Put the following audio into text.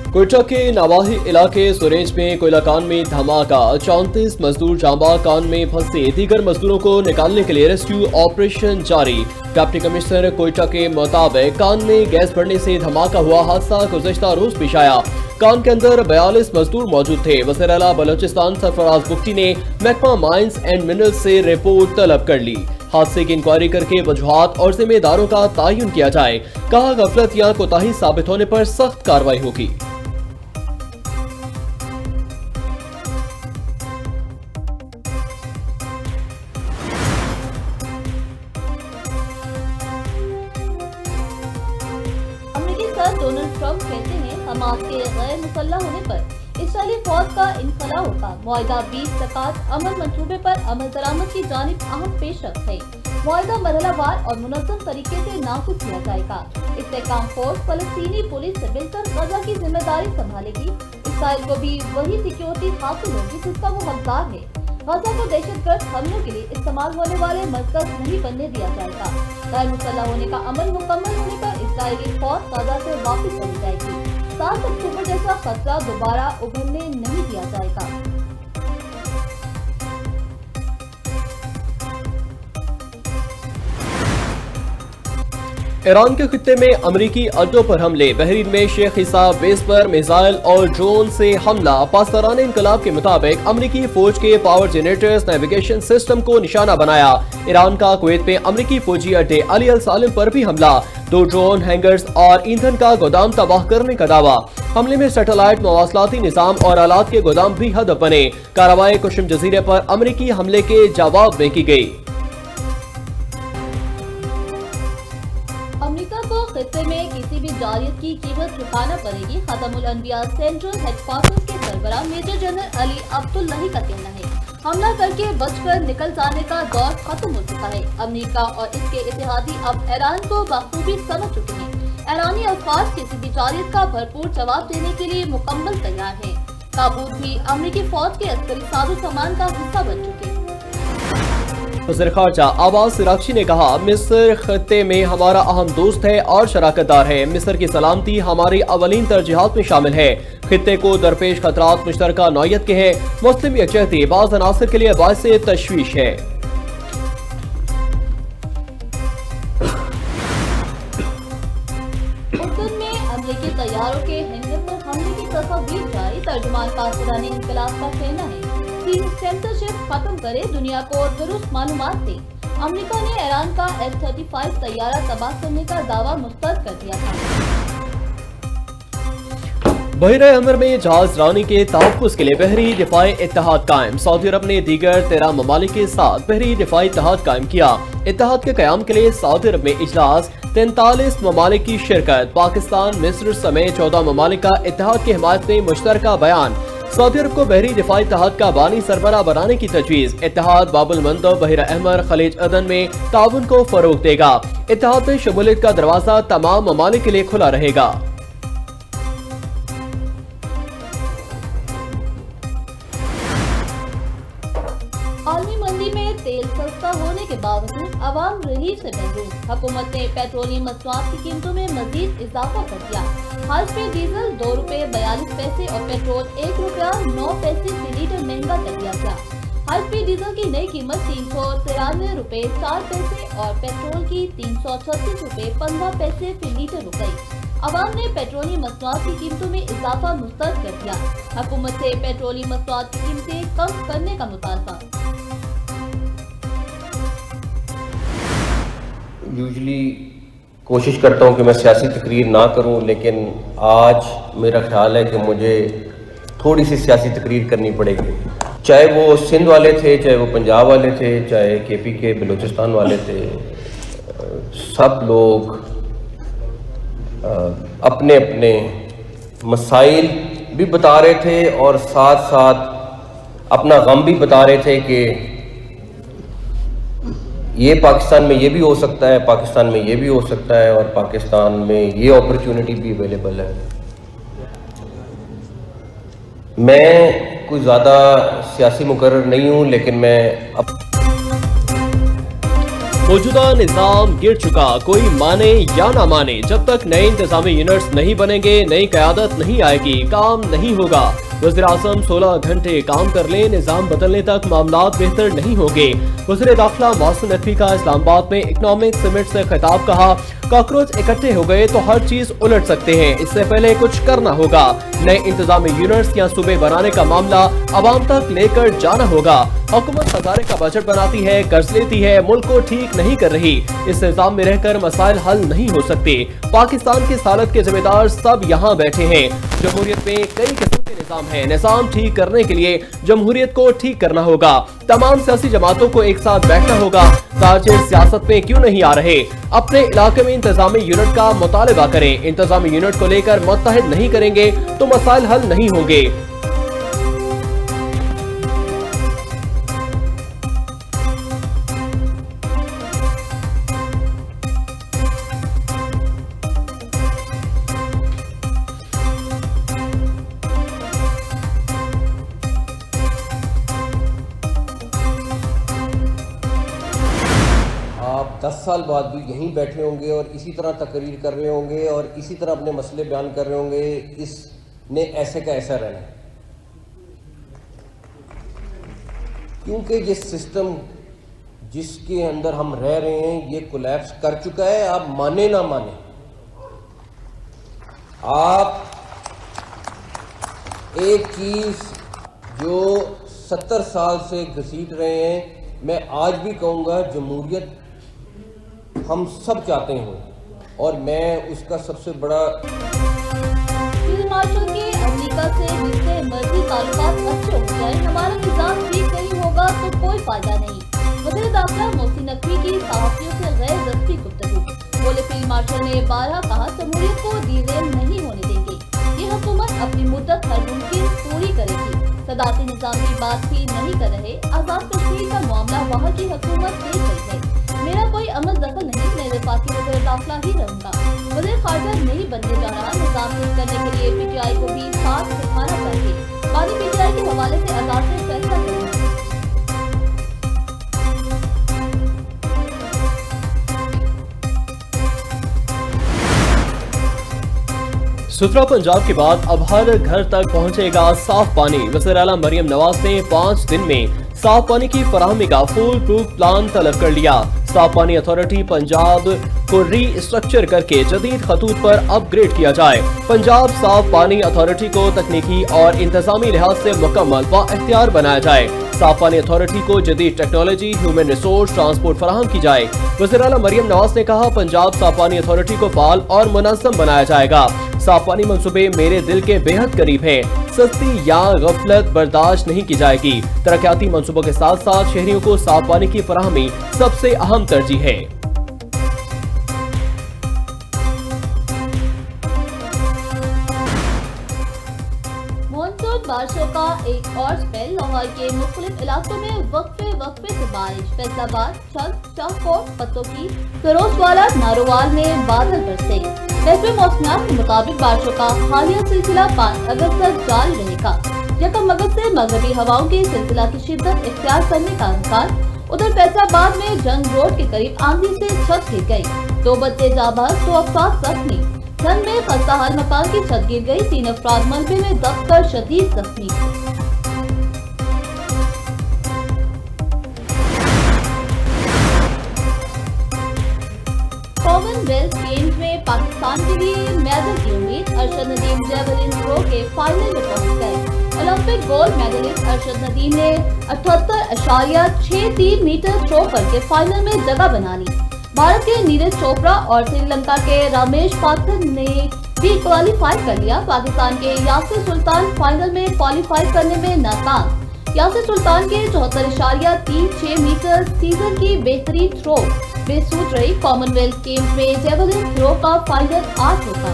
कोयटा के नवाही इलाके सुरेज में कोयला कान में धमाका, 34 मजदूर जांबा कान में फंसे, दीगर मजदूरों को निकालने के लिए रेस्क्यू ऑपरेशन जारी। डिप्टी कमिश्नर कोयटा के मुताबिक कान में गैस बढ़ने से धमाका हुआ। हादसा गुज़श्ता रोज पेश आया। कान के अंदर 42 मजदूर मौजूद थे। वज़ीर आला बलोचिस्तान सरफराज बुख्ती ने महकमा माइंस एंड मिनरल्स से रिपोर्ट तलब कर ली। हादसे की इंक्वायरी करके वजूहात और जिम्मेदारों का तयन किया जाए। कहा, गफलत या कोताही साबित होने पर सख्त कार्रवाई होगी। डोनाल्ड ट्रंप कहते हैं, हमास के गैर मुसल्लह होने पर इस्राएली फौज का इनखला होगा। मुआहिदा 20 ज़कात अमल मंसूबे पर अमल दरामद की जानिब अहम पेशरफ्त है। मुआहिदा मरहलावार और मुनज़्ज़म तरीके से नाफिज किया जाएगा। इस्तेहकाम फोर्स फलस्तीनी पुलिस से मिलकर गजा की जिम्मेदारी संभालेगी। इस्राएल को भी वही सिक्योरिटी हासिल होगी जिसका वो हकदार है। गजा को दहशतगर्द हमलों के लिए इस्तेमाल होने वाले मरकज नहीं बनने दिया जाएगा। गैर मुसल्लह होने का अमल मुकम्मल होने पर इस्राएली फौज गजा से वापस चली जाएगी। 7 अक्टूबर जैसा खतरा दोबारा उभरने नहीं दिया जाएगा। ईरान के खित्ते में अमरीकी अड्डों पर हमले, बहरीन में शेख ईसा बेस पर मिसाइल और ड्रोन से हमला। पासदारान इनकलाब के मुताबिक अमरीकी फौज के पावर जनरेटर्स नेविगेशन सिस्टम को निशाना बनाया। ईरान का कुवैत में अमरीकी फौजी अड्डे अली अल सालिम पर भी हमला। 2 ड्रोन हैंगर्स और ईंधन का गोदाम तबाह करने का दावा। हमले में सैटेलाइट मवासलाती निजाम और आलात के गोदाम भी हदफ बने। कार्रवाई कुशम जजीरे पर अमरीकी हमले के जवाब में की गई। अमेरिका को खित्ते में किसी भी जारियत की कीमत चुकाना पड़ेगी। खतमुल अनबिया सेंट्रल हेडक्वार्टर्स के सरबराह मेजर जनरल अली अब्दुल्लाही का कहना है, हमला करके बचकर निकल जाने का दौर खत्म हो चुका है। अमेरिका और इसके इत्तेहादी अब ईरान को बखूबी समझ चुके हैं। ईरानी अफवाज किसी भी जारियत का भरपूर जवाब देने के लिए मुकम्मल तैयार है। ताबूत भी अमेरिकी फौज के अस्करी साजो सामान का हिस्सा बन चुके हैं। वज़ीर ख़ारजा अब्बास इराक़ची ने कहा, मिस्र खत्ते में हमारा अहम दोस्त है और शराकतदार है। मिस्र की सलामती हमारी अवलीन तरजीहात में शामिल है। खत्ते को दरपेश खतरात मुश्तरका नौयत के हैं। मुस्लिम यकजहती बाज़ अनासर के लिए बाइस तशवीश है। उर्दन में अमरीकी तैयारों के हैंगर पर हमले की तस्वीर जारी। तर्जुमान पासदारानी इनकलाब का कहना है, सेंसरशिप खत्म करे, दुनिया को दुरुस्त मालूमात दे। अमेरिका ने ईरान का F-35 तैयारा तबाह करने का दावा मुस्तरद कर दिया था। बहरे अमर में जहाज रानी के तहफ़्फ़ुज़ के लिए बहरी दिफाई इत्तेहाद कायम। सऊदी अरब ने दीगर 13 ममालिक के साथ बहरी दिफाई इत्तेहाद कायम किया। इत्तेहाद के क़याम के लिए सऊदी अरब में इजलास, 43 ममालिक की शिरकत। पाकिस्तान, मिस्र समेत 14 ममालिक का इत्तेहाद की हिमायत में मुश्तरका बयान। सऊदी अरब को बहरी दिफाई इत्तेहाद का बानी सरबराह बनाने की तजवीज़। इत्तेहाद बाबुल मंदब, बहर अहमर, खलीज अदन में ताउन को फरोग देगा। इत्तेहाद में शमूलियत का दरवाजा तमाम ममालिक के लिए खुला रहेगा। आलमी मंदी में तेल सस्ता होने के बावजूद अवाम रिलीफ से महरूम। हुकूमत ने पेट्रोलियम मसनूआत की कीमतों में मजीद इजाफा कर दिया। हाल में डीजल 2 रुपए 42 पैसे और पेट्रोल 1 रुपया 9 पैसे फी लीटर महंगा कर दिया गया। हाल में डीजल की नई कीमत 393 रुपए 4 पैसे और पेट्रोल की 336 रुपए 15 पैसे फी लीटर हो गई। अवाम ने पेट्रोलियम मसनूआत की कीमतों में इजाफा मुस्तरद कर दिया। हुकूमत से पेट्रोलियम मसनूआत की कीमतें कम करने का मुतालबा। यूजुअली कोशिश करता हूँ कि मैं सियासी तकरीर ना करूँ, लेकिन आज मेरा ख्याल है कि मुझे थोड़ी सी सियासी तकरीर करनी पड़ेगी। चाहे वो सिंध वाले थे, चाहे वो पंजाब वाले थे, चाहे केपी के बलूचिस्तान वाले थे, सब लोग अपने अपने मसाइल भी बता रहे थे और साथ साथ अपना गम भी बता रहे थे कि ये पाकिस्तान में ये भी हो सकता है, पाकिस्तान में ये भी हो सकता है और पाकिस्तान में ये अपॉर्चुनिटी भी अवेलेबल है। मैं कोई ज़्यादा सियासी मुकर्रर नहीं हूँ, लेकिन मैं मौजूदा निजाम गिर चुका, कोई माने या ना माने, जब तक नए इंतजामी यूनिट्स नहीं बनेंगे, नई क़यादत नहीं आएगी, काम नहीं होगा। वज़ीर-ए-आज़म 16 घंटे काम कर लें, निजाम बदलने तक मामलात बेहतर नहीं होंगे। वज़ीर दाखिला मोहसिन नकवी का इस्लामाबाद में इकोनॉमिक समिट से खिताब, कहा कॉकरोच इकट्ठे हो गए तो हर चीज उलट सकते हैं, इससे पहले कुछ करना होगा। नए इंतजामी यूनिट्स या सूबे बनाने का मामला अवाम तक लेकर जाना होगा। हुकूमत खजाने का बजट बनाती है, कर्ज लेती है, मुल्क को ठीक नहीं कर रही। इस निजाम में रहकर मसाइल हल नहीं हो सकते। पाकिस्तान की इस हालत के जिम्मेदार सब यहाँ बैठे हैं। जमहूरियत में कई किस्म के निजाम है, निजाम ठीक करने के लिए जमहूरियत को ठीक करना होगा। तमाम सियासी जमातों को एक साथ बैठना होगा। ताजिर सियासत में क्यों नहीं आ रहे? अपने इलाके में इंतजामी यूनिट का मुतालबा करें। इंतजामी यूनिट को लेकर मुत्तहिद नहीं करेंगे तो मसाइल हल नहीं होंगे। आप 10 साल बाद भी यहीं बैठे होंगे और इसी तरह तकरीर कर रहे होंगे और इसी तरह अपने मसले बयान कर रहे होंगे। इसने ऐसे का ऐसा रहना है, क्योंकि ये सिस्टम जिसके अंदर हम रह रहे हैं ये कोलैप्स कर चुका है। आप माने ना माने, आप एक चीज जो 70 साल से घसीट रहे हैं, मैं आज भी कहूँगा जमहूरियत हम सब चाहते हैं और मैं उसका सबसे बड़ा फील्ड मार्शल के अमेरिका से जिससे मर्जी ताल्लुकात अच्छे हो जाए, हमारा निजाम ठीक नहीं होगा तो कोई फायदा नहीं। वज़ीर दाखिला मोहसिन नकवी की सहाफियों से गैर ज़ब्ती गुफ्तगू। बोले फील्ड मार्शल ने बारहा कहा जमहूरियत को डीरेल नहीं होने देंगे। ये हुकूमत अपनी मुद्दत हर मुमकिन पूरी करेगी। सदाती निजाम की बात भी नहीं कर रहे। आजाद कश्मीर का मामला वहाँ की हुकूमत देख रही है। मेरा कोई अमल दखल नहीं, मैं वफाकी वज़ीर दाखिला ही रहूंगा। वज़ीर खारजा नहीं बनने जा रहा। निजाम ठीक करने के लिए पीटीआई को भी साथ दिखाना चाहिए। बाद में पीटीआई के हवाले से आजाद से फैसला करेंगे। सुथरा पंजाब के बाद अब हर घर तक पहुंचेगा साफ पानी। वज़ीर आला मरियम नवाज ने 5 दिन में साफ पानी की फराहमी का फुल प्रूफ प्लान तलब कर लिया। साफ पानी अथॉरिटी पंजाब को री-स्ट्रक्चर करके जदीद खतूत पर अपग्रेड किया जाए। पंजाब साफ पानी अथॉरिटी को तकनीकी और इंतजामी लिहाज से मुकम्मल व इख्तियार बनाया जाए। साफ पानी अथॉरिटी को जदीद टेक्नोलॉजी, ह्यूमन रिसोर्स, ट्रांसपोर्ट फराहम की जाए। वज़ीर आला मरियम नवाज ने कहा पंजाब साफ पानी अथॉरिटी को फाल और मुनज़्ज़म बनाया जाएगा। साफ पानी मंसूबे मेरे दिल के बेहद करीब हैं। सस्ती या गफलत बर्दाश्त नहीं की जाएगी। तरक्याती मंसूबों के साथ साथ शहरियों को साफ पानी की फराहमी सबसे अहम तरजीह है। मानसून बारिशों का एक और स्पेल। लाहौर के मुख्तलिफ इलाकों में वक्फे से बारिश। फैसलाबाद, छत, शाहकोट, पत्तोकी, फिरोजवाला, नारोवाल में बादल बरसे। महकमे मौसमियात के मुताबिक बारिशों का हालिया सिलसिला 5 अगस्त तक जारी रहेगा। 1 अगस्त से मगरबी हवाओं के सिलसिला की शिद्दत इख्तियार करने का इम्कान। उधर फैसलाबाद में जंग रोड के करीब आंधी से छत गिर गई। 2 बच्चे जाबाज, 2 अफराद जख्मी। ठंड में खस्ता हाल मकान की छत गिर गई। 3 अफराद मलबे में दब कर शदीद जख्मी। कॉमनवेल्थ गेम्स में पाकिस्तान के लिए मेडल की उम्मीद। अरशद नदीम जेवलिन थ्रो के फाइनल में पहुंच गए। Olympic gold medallist Arshad Nadeem ने 78.63 मीटर थ्रो करके फाइनल में जगह बना ली। भारत के नीरज चोपड़ा और श्रीलंका के रमेश पाथर ने भी क्वालिफाई कर लिया। पाकिस्तान के यासिर सुल्तान फाइनल में क्वालिफाई करने में नाकाम। यासिर सुल्तान के 74.36 मीटर सीजन की बेहतरीन थ्रो बेसूट रही। कॉमनवेल्थ गेम्स में जेवलिन थ्रो का फाइनल आज होगा।